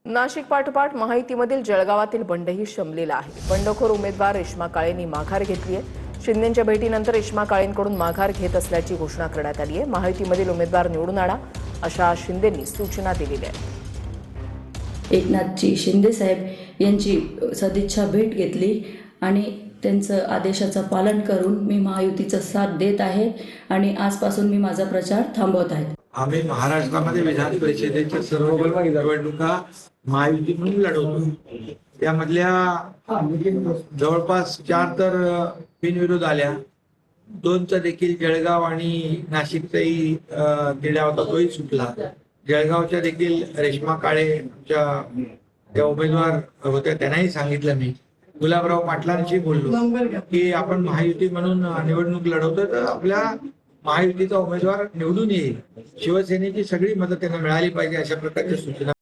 नाशिक पाठोपाठ महायुतीमधील जळगावातील बंडही शमलेला आहे। बंडखोर उमेदवार रेश्मा काळेंनी माघार घेतली आहे। शिंदेंच्या भेटीनंतर रेश्मा काळेंकडून माघार घेत असल्याची घोषणा करण्यात आली आहे। महायुतीमधील उमेदवार निवडून आणा अशा शिंदेंनी सूचना दिलेल्या आहेत। एकनाथजी शिंदे साहेब यांची सदिच्छा भेट घेतली आणि त्यांचं आदेशाचं पालन करून मी महायुतीचा साथ देत आहे आणि आजपासून मी माझा प्रचार थांबवत आहे। आम्ही महाराष्ट्रामध्ये विधान परिषदेच्या सर्व निवडणुका महायुती म्हणून लढवतो। त्यामधल्या जवळपास 4 तर बिनविरोध आल्या, 2चा देखील जळगाव आणि नाशिकचाही तिढा होता, तोही सुटला। जळगावच्या देखील रेश्मा काळे त्या उमेदवार होत्या, त्यांनाही सांगितलं मी गुलाबराव पाटलांशी बोललो की आपण महायुती म्हणून निवडणूक लढवतो, तर आपल्या महायुतीचा उमेदवार निवडून येईल, शिवसेनेची सगळी मदत त्यांना मिळाली पाहिजे अशा प्रकारच्या सूचना